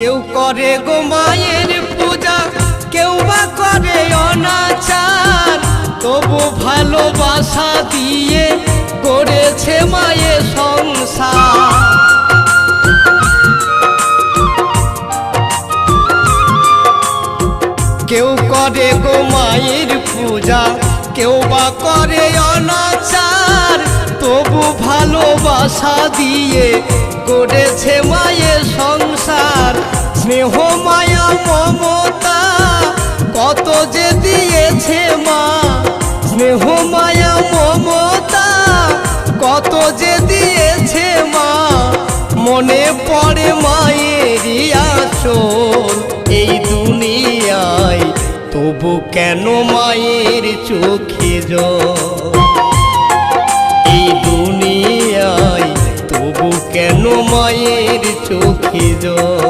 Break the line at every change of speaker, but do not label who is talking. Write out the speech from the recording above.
কেউ করে গো মায়ের পূজা, কেউ বা করে অনাচার, তবু ভালোবাসা দিয়ে করেছে মায়ের সংসার। কেউ করে গো মায়ের পূজা, কেউ বা করে অনাচার, তবু ভালোবাসা দিয়ে করেছে মায়ের সংসার। স্নেহ মায়া মমতা কত যে দিয়েছে মা, স্নেহ মায়া মমতা কত যে দিয়েছে মা। মনে পড়ে মায়েরই আঁচল এই দুনিয়ায়, তবু কেন মায়ের চোখে জল। এই দুনিয়ায় তবু কেন মায়ের চোখে জল।